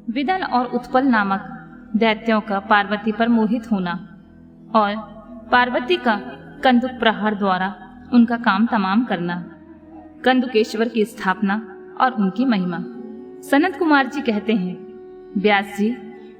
विदल और उत्पल नामक दैत्यों का पार्वती पर मोहित होना और पार्वती का कंदुक प्रहार द्वारा उनका काम तमाम करना। कंदुकेश्वर की स्थापना और उनकी महिमा। सनत कुमार जी कहते हैं, व्यास जी,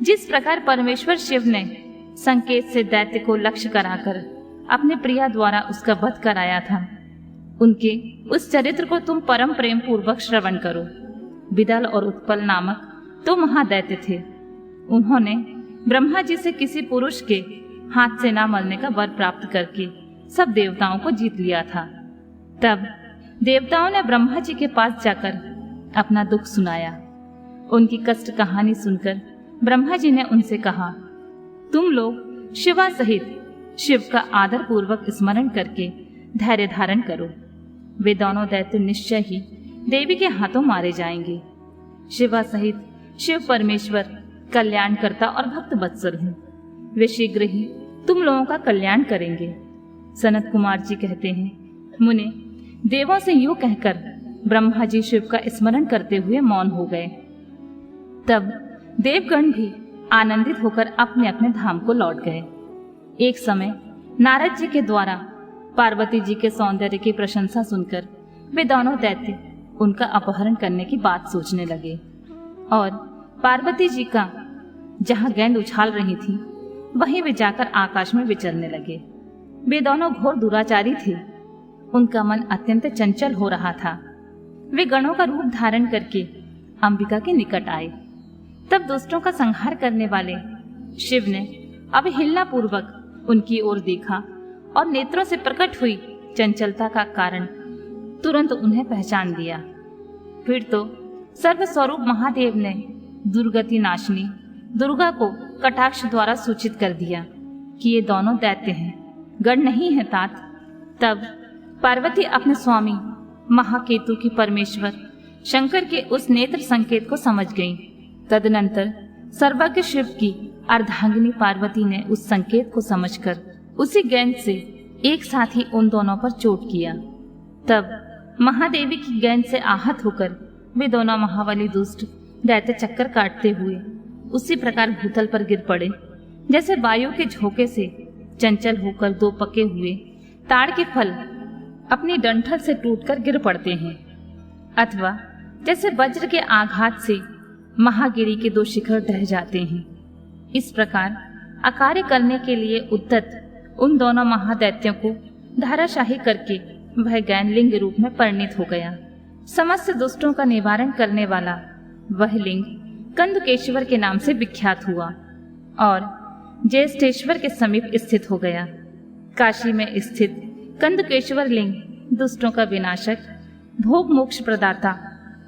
जिस प्रकार परमेश्वर शिव ने संकेत से दैत्य को लक्ष्य कराकर अपने प्रिया द्वारा उसका वध कराया था, उनके उस चरित्र को तुम परम प्रेम पूर्वक श्रवण करो। विदल और उत्पल नामक तो महादैत्य थे। उन्होंने ब्रह्मा जी से किसी पुरुष के हाथ से ना मरने का वर प्राप्त करके सब देवताओं को जीत लिया था। तब देवताओं ने ब्रह्मा जी के पास जाकर अपना दुख सुनाया। उनकी कष्ट कहानी सुनकर ब्रह्मा जी ने उनसे कहा, तुम लोग शिवा सहित शिव का आदर पूर्वक स्मरण करके धैर्य धारण करो। वे दोनों दैत्य निश्चय ही देवी के हाथों मारे जाएंगे। शिवा सहित शिव परमेश्वर कल्याणकर्ता और भक्त वत्सल हैं। वे शीघ्र ही तुम लोगों का कल्याण करेंगे। सनत कुमार जी कहते हैं, मुने, देवों से यूं कहकर ब्रह्मा जी शिव का स्मरण करते हुए मौन हो गए। तब देवगण भी आनंदित होकर अपने अपने धाम को लौट गए। एक समय नारद जी के द्वारा पार्वती जी के सौंदर्य की प्रशंसा सुनकर वे दोनों दैत्य उनका अपहरण करने की बात सोचने लगे और पार्वती जी का जहां गेंद उछाल रही थी वहीं वे जाकर आकाश में विचरने लगे। वे दोनों घोर दुराचारी थे। उनका मन अत्यंत चंचल हो रहा था। वे गणों का रूप धारण करके अंबिका के निकट आए। तब दुष्टों का संहार करने वाले शिव ने अवहेलना पूर्वक उनकी ओर देखा और नेत्रों से प्रकट हुई चंचलता का कारण तुरंत उन्हें पहचान लिया। फिर तो सर्वस्वरूप महादेव ने दुर्गति नाशिनी दुर्गा को कटाक्ष द्वारा सूचित कर दिया कि ये दोनों दैत्य हैं, गण नहीं है तात। तब पार्वती अपने स्वामी महाकेतु की परमेश्वर शंकर के उस नेत्र संकेत को समझ गई। तदनंतर सर्वज्ञ शिव की अर्धांगिनी पार्वती ने उस संकेत को समझकर उसी गेंद से एक साथ ही उन दोनों पर चोट किया। तब महादेवी की गेंद से आहत होकर वे दोनों महाबली दुष्ट दैत्य चक्कर काटते हुए उसी प्रकार भूतल पर गिर पड़े जैसे वायु के झोंके से चंचल होकर दो पके हुए ताड़ के फल अपनी डंठल से टूटकर गिर पड़ते हैं, अथवा जैसे वज्र के आघात से महागिरी के दो शिखर ढह जाते हैं। इस प्रकार अकार्य करने के लिए उद्यत उन दोनों महादैत्यों को धाराशाही करके वह गैन लिंग रूप में परिणित हो गया। समस्त दुष्टों का निवारण करने वाला वह लिंग कंदुकेश्वर के नाम से विख्यात हुआ और ज्येष्ठेश्वर के समीप स्थित हो गया। काशी में स्थित कंदुकेश्वर लिंग दुष्टों का विनाशक, भोग मोक्ष प्रदाता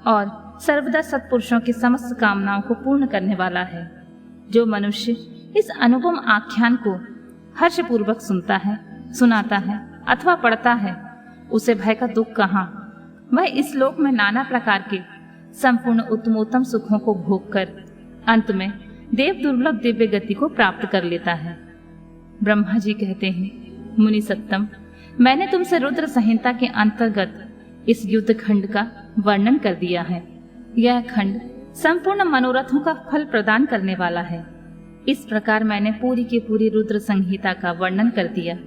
और सर्वदा सत्पुरुषों की समस्त कामनाओं को पूर्ण करने वाला है। जो मनुष्य इस अनुपम आख्यान को हर्षपूर्वक सुनता है, सुनाता है अथवा पढ़ता है, उसे भय का दुख कहाँ। वह इस लोक में नाना प्रकार के संपूर्ण उत्तमोत्तम सुखों को भोग कर अंत में देव दुर्लभ दिव्य गति को प्राप्त कर लेता है। ब्रह्मा जी कहते हैं, मुनि सत्तम, मैंने तुमसे रुद्र संहिता के अंतर्गत इस युद्ध खंड का वर्णन कर दिया है। यह खंड संपूर्ण मनोरथों का फल प्रदान करने वाला है। इस प्रकार मैंने पूरी की पूरी रुद्र संहिता का वर्णन कर दिया।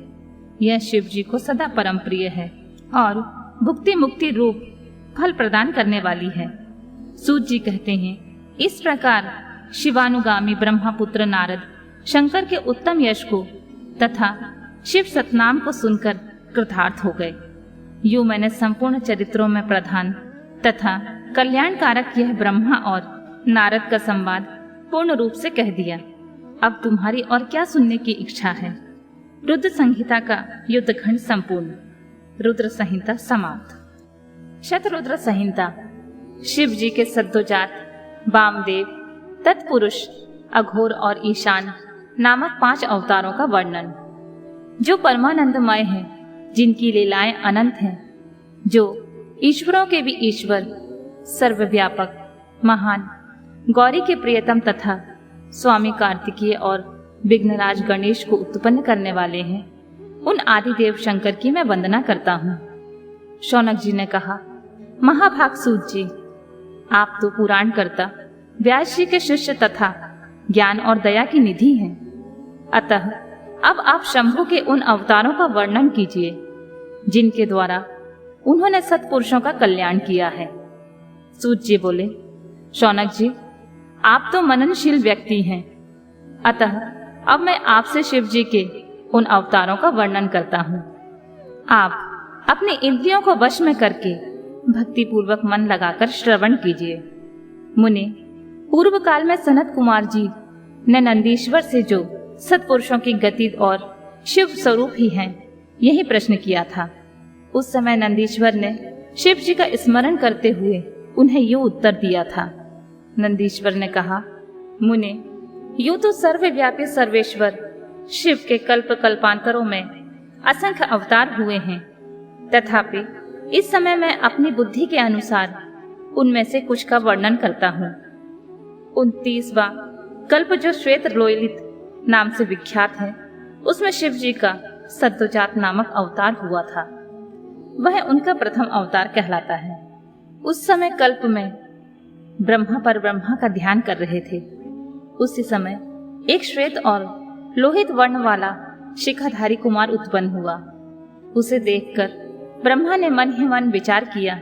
यह शिव जी को सदा परम प्रिय है और भुक्ति मुक्ति रूप फल प्रदान करने वाली है। सूत जी कहते हैं, इस प्रकार शिवानुगामी ब्रह्मपुत्र नारद शंकर के उत्तम यश को तथा शिव सतनाम को सुनकर कृतार्थ हो गए। यूं मैंने संपूर्ण चरित्रों में प्रधान तथा कल्याणकारक यह ब्रह्मा और नारद का संवाद पूर्ण रूप से कह दिया। अब तुम्हारी और क्या सुनने की इच्छा है। रुद्र संहिता का युद्ध खंड संपूर्ण। रुद्र संहिता समाप्त। शतरुद्र संहिता शिव जी के सद्योजात वामदेव, तत्पुरुष, अघोर और ईशान नामक 5 अवतारों का वर्णन। जो परमानंदमय हैं, जिनकी लीलाएं अनंत हैं, जो ईश्वरों के भी ईश्वर, सर्वव्यापक, महान, गौरी के प्रियतम तथा स्वामी कार्तिकेय और विघ्नराज गणेश को उत्पन्न करने वाले हैं, उन आदिदेव शंकर की मैं वंदना करता हूँ। शौनक जी ने कहा, महाभाग सूत जी, आप तो पुराण कर्ता व्यास जी के शिष्य तथा ज्ञान और दया की निधि हैं। अतः अब आप शंभु के उन अवतारों का वर्णन कीजिए जिनके द्वारा उन्होंने सत्पुरुषों का कल्याण किया है। सूत जी बोले, शौनक जी, आप तो मननशील व्यक्ति हैं, अतः अब मैं आपसे शिव जी के उन अवतारों का वर्णन करता हूँ। आप अपने इंद्रियों को वश में करके भक्ति पूर्वक मन लगाकर श्रवण कीजिए। मुनि, पूर्व काल में सनत कुमार जी ने नंदीश्वर से जो सत्पुरुषों की गति और शिव स्वरूप ही हैं, यही प्रश्न किया था। उस समय नंदीश्वर ने शिव जी का स्मरण करते हुए उन्हें यूं उत्तर दिया था। नंदीश्वर ने कहा, मुने, यूं तो सर्वव्यापी सर्वेश्वर शिव के कल्प कल्पांतरों में असंख्य अवतार हुए हैं, तथापि इस समय मैं अपनी बुद्धि के अनुसार उनमें से कुछ का वर्णन करता हूँ। 29वां कल्प जो श्वेत लोलित नाम से विख्यात है, उसमें शिव जी का सद्योजात नामक अवतार हुआ था। वह उनका प्रथम अवतार कहलाता है। उस समय कल्प में ब्रह्मा पर ब्रह्मा का ध्यान कर रहे थे। उसी समय एक श्वेत और लोहित वर्ण वाला शिखाधारी कुमार उत्पन्न हुआ। उसे देखकर ब्रह्मा ने मन ही मन विचार किया।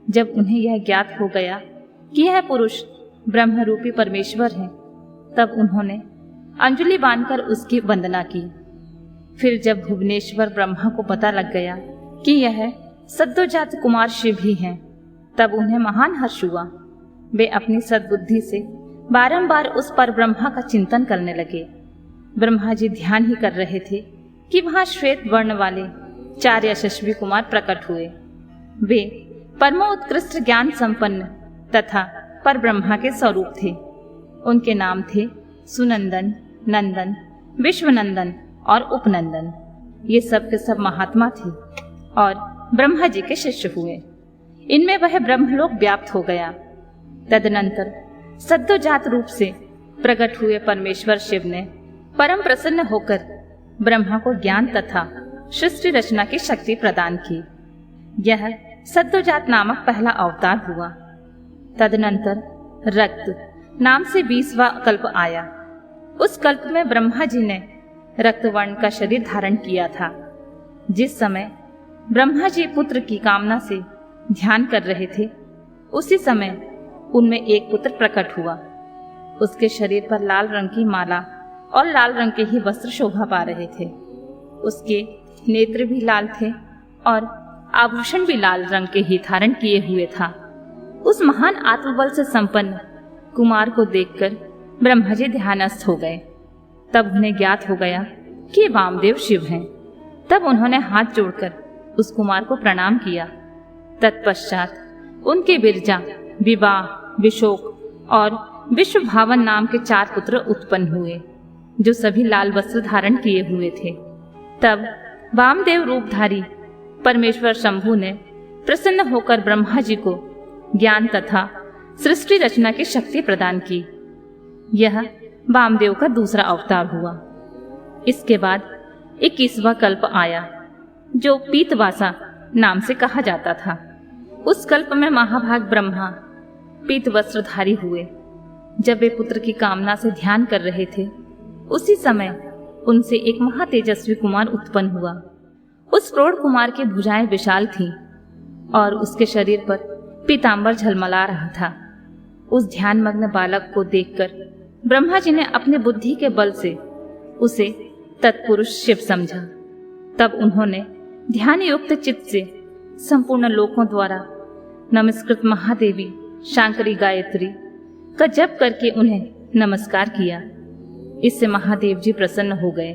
जब उन्हें यह ज्ञात हो गया कि यह पुरुष ब्रह्म रूपी परमेश्वर है, तब उन्होंने अंजलि बांधकर उसकी वंदना की। फिर जब भुवनेश्वर ब्रह्मा को पता लग गया कि यह सद्योजात कुमार शिव ही हैं, तब उन्हें महान हर्ष हुआ। वे अपनी सद्बुद्धि से बारंबार उस पर ब्रह्मा का चिंतन करने लगे। ब्रह्मा जी ध्यान ही कर रहे थे कि वहां श्वेत वर्ण वाले 4 यशस्वी कुमार प्रकट हुए। वे परमोत्कृष्ट ज्ञान संपन्न तथा पर ब्रह्मा के स्वरूप थे। उनके नाम थे सुनंदन, नंदन, विश्वनंदन और उपनंदन। ये सब के सब महात्मा थे और ब्रह्मा जी के शिष्य हुए। इनमें वह ब्रह्मलोक व्याप्त हो गया। तदनंतर सद्योजात रूप से प्रकट हुए परमेश्वर शिव ने परम प्रसन्न होकर ब्रह्मा को ज्ञान तथा सृष्टि रचना की शक्ति प्रदान की। यह सद्योजात नामक पहला अवतार हुआ। तदनंतर रक्त नाम से 20वां कल्प आया। उस कल्प में ब्रह्मा जी ने रक्तवर्ण का शरीर धारण किया था। जिस समय ब्रह्मा जी पुत्र की कामना से ध्यान कर रहे थे, उसी समय उनमें एक पुत्र प्रकट हुआ। उसके शरीर पर लाल रंग की माला और लाल रंग के ही वस्त्र शोभा पा रहे थे। उसके नेत्र भी लाल थे और आभूषण भी लाल रंग के ही धारण किए हुए था। उस महान आत्मबल से संपन्न कुमार को देखकर ब्रह्मा जी ध्यानस्थ हो गए। तब उन्हें ज्ञात हो गया कि वामदेव शिव हैं। तब उन्होंने हाथ जोड़कर उस कुमार को प्रणाम किया। तत्पश्चात उनके बिरजा, विवाह, विशोक और विश्वभावन नाम के 4 पुत्र उत्पन्न हुए, जो सभी लाल वस्त्र धारण किए हुए थे। तब वामदेव रूपधारी परमेश्वर शंभु ने प्रसन्न होकर ब्रह्मा जी को ज्ञान तथा सृष्टि रचना की शक्ति प्रदान की। यह वामदेव का दूसरा अवतार हुआ। इसके बाद 21वां कल्प आया, जो पीतवासा नाम से कहा जाता था। उस कल्प में महाभाग ब्रह्मा पीत वस्त्रधारी हुए। जब वे पुत्र की कामना से ध्यान कर रहे थे, उसी समय उनसे एक महातेजस्वी कुमार उत्पन्न हुआ। उस प्रौढ़ कुमार की भुजाएं विशाल थीं और उसके शरीर पर पीतांबर झलमला रहा था। उस ध्यानमग्न बालक को देखकर ब्रह्मा जी ने अपने बुद्धि के बल से उसे तत्पुरुष शिव समझा। तब उन्होंने ध्यान युक्त चित्त से संपूर्ण लोकों द्वारा नमस्कृत महादेवी शांकरी गायत्री का जप करके उन्हें नमस्कार किया। इससे महादेव जी प्रसन्न हो गए।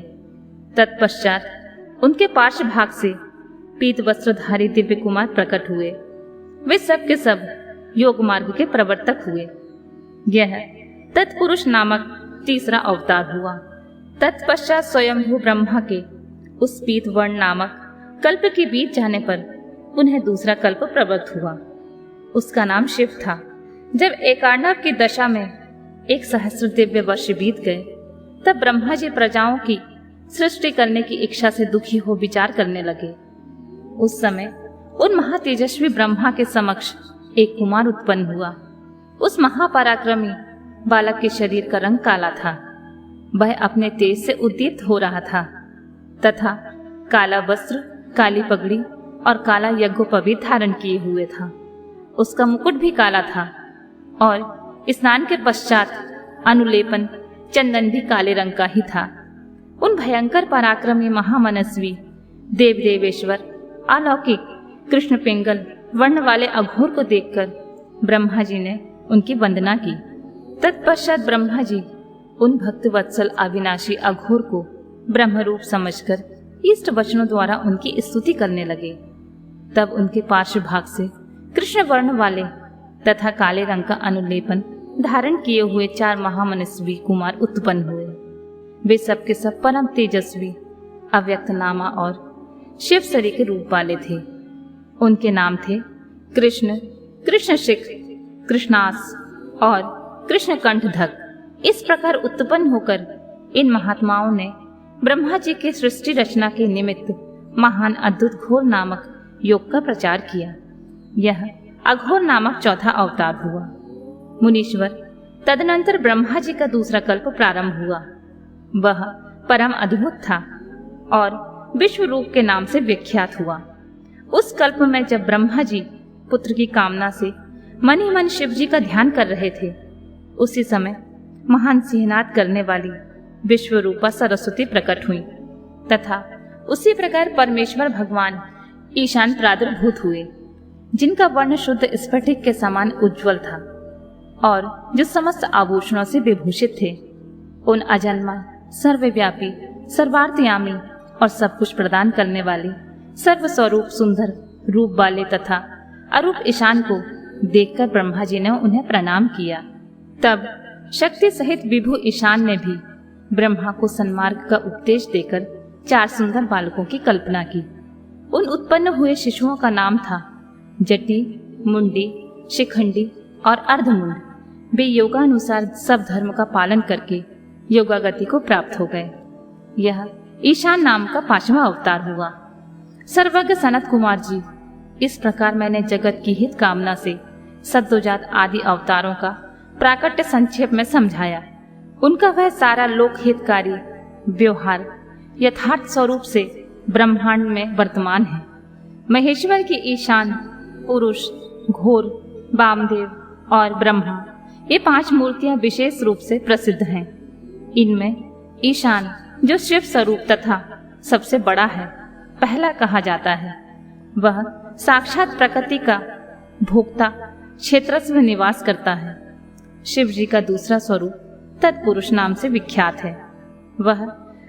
तत्पश्चात उनके पार्श्व भाग से पीत वस्त्रधारी दिव्य कुमार प्रकट हुए। वे सब के सब योग मार्ग के प्रवर्तक हुए। यह तत्पुरुष नामक तीसरा अवतार हुआ। तत्पश्चात स्वयंभू ब्रह्मा के उस पीत वर्ण नामक कल्प के बीत जाने पर उन्हें दूसरा कल्प प्रवृत्त हुआ। उसका नाम शिव था। जब एकार्णव की दशा में 1 सहस्र दिव्य वर्ष बीत गए, तब ब्रह्मा जी प्रजाओं की सृष्टि करने की इच्छा से दुखी हो विचार करने लगे। उस समय उन महातेजस्वी ब्रह्मा के समक्ष एक कुमार उत्पन्न हुआ। उस महापराक्रमी बालक के शरीर का रंग काला था। वह अपने तेज से उद्दीप्त हो रहा था तथा काला वस्त्र, काली पगड़ी और काला यज्ञोपवीत धारण किए हुए था। उसका मुकुट भी काला था और स्नान के पश्चात अनुलेपन चंदन भी काले रंग का ही था। उन भयंकर पराक्रमी महामनस्वी देव देवेश्वर अलौकिक कृष्ण पिंगल वर्ण वाले अघोर को देखकर ब्रह्मा जी ने उनकी वंदना की। तत्पश्चात ब्रह्मा जी उन भक्त वत्सल अविनाशी अघोर को ब्रह्मरूप समझकर इष्ट वचनों द्वारा उनकी स्तुति करने लगे। तब उनके पार्श्व भाग से कृष्ण वर्ण वाले तथा काले रंग का अनुलेपन धारण किए हुए 4 महामनस्वी कुमार उत्पन्न हुए। वे सब के सब परम तेजस्वी अव्यक्त नामा और शिव शरीर के रूप वाले थे। उनके नाम थे कृष्ण, कृष्णशिख, कृष्णास और कृष्ण कंठधक। इस प्रकार उत्पन्न होकर इन महात्माओं ने ब्रह्मा जी के सृष्टि रचना के निमित्त महान अद्भुत घोर नामक योग का प्रचार किया। यह अघोर नामक चौथा अवतार हुआ। मुनीश्वर, तदनंतर ब्रह्मा जी का दूसरा कल्प प्रारंभ हुआ। वह परम अद्भुत था और विश्व रूप के नाम से विख्यात हुआ। उस कल्प में जब ब्रह्मा जी पुत्र की कामना से मन ही मन शिव जी का ध्यान कर रहे थे, उसी समय महान सिंहनाद करने वाली विश्व रूपा सरस्वती प्रकट हुई तथा उसी प्रकार परमेश्वर भगवान ईशान प्रादुर्भूत हुए, जिनका वर्ण शुद्ध स्फटिक के समान उज्जवल था और जो समस्त आभूषणों से विभूषित थे। उन अजन्मा, सर्वव्यापी, सर्वार्थयामी और सब कुछ प्रदान करने वाले सर्व स्वरूप सुंदर रूप वाले तथा अरूप ईशान को देखकर ब्रह्मा जी ने उन्हें प्रणाम किया। तब शक्ति सहित विभु ईशान ने भी ब्रह्मा को सन्मार्ग का उपदेश देकर 4 सुंदर बालकों की कल्पना की। उन उत्पन्न हुए शिशुओं का नाम था जटी, मुंडी, शिखंडी और अर्धमुंड। वे योगानुसार सब धर्म का पालन करके योगागति को प्राप्त हो गए। यह ईशान नाम का 5वां अवतार हुआ। सर्वज्ञ सनत कुमार जी, इस प्रकार मैंने जगत की हित कामना से सद्योजात आदि अवतारों का प्राकट्य संक्षेप में समझाया। उनका वह सारा लोक हितकारी व्यवहार यथार्थ स्वरूप से ब्रह्मांड में वर्तमान है। महेश्वर की ईशान, पुरुष, घोर, वामदेव और ब्रह्मा, ये 5 मूर्तियां विशेष रूप से प्रसिद्ध हैं। इनमें ईशान, जो शिव स्वरूप तथा सबसे बड़ा है, पहला कहा जाता है। वह साक्षात प्रकृति का भोक्ता क्षेत्रस्व निवास करता है। शिव जी का दूसरा स्वरूप तत्पुरुष नाम से विख्यात है। वह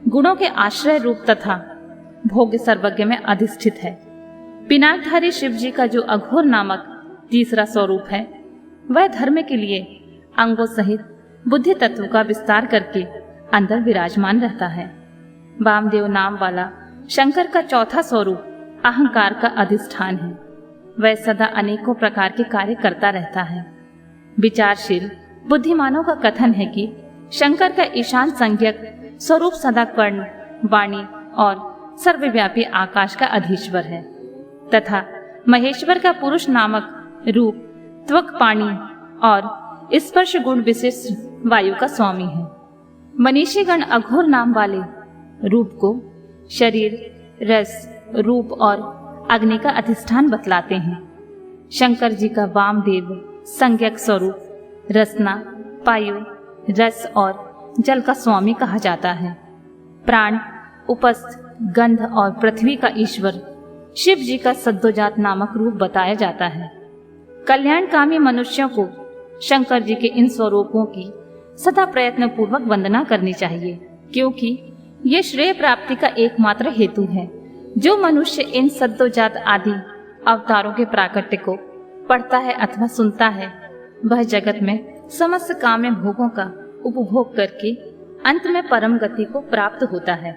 गुणों के आश्रय रूप तथा भोग्य सर्वज्ञ में अधिष्ठित है। पिनाकधारी शिव जी का जो अघोर नामक तीसरा स्वरूप है, वह धर्म के लिए अंगों सहित बुद्धि तत्व का विस्तार करके अंदर विराजमान रहता है। वामदेव नाम वाला शंकर का चौथा स्वरूप अहंकार का अधिष्ठान है। वह सदा अनेकों प्रकार के कार्य करता रहता है। विचारशील बुद्धिमानों का कथन है कि शंकर का ईशान संज्ञक स्वरूप सदा कर्ण, वाणी और सर्वव्यापी आकाश का अधीश्वर है तथा महेश्वर का पुरुष नामक रूप त्वक पाणी और स्पर्श गुण विशिष्ट वायु का स्वामी है। मनीषीगण अघोर नाम वाले रूप को शरीर, रस, रूप और अग्नि का अधिष्ठान बतलाते हैं। शंकर जी का वामदेव संज्ञक स्वरूप रसना, वायु, रस और जल का स्वामी कहा जाता है। प्राण, उपस्थ, गंध और पृथ्वी का ईश्वर शिव जी का सद्योजात नामक रूप बताया जाता है। कल्याणकामी मनुष्यों को शंकर जी के इन स्वरूपों की सदा प्रयत्न पूर्वक वंदना करनी चाहिए, क्योंकि ये श्रेय प्राप्ति का एकमात्र हेतु है। जो मनुष्य इन सद्योजात आदि अवतारों के प्राकट्य को पढ़ता है अथवा सुनता है, वह जगत में समस्त काम्य भोगों का उपभोग करके अंत में परम गति को प्राप्त होता है।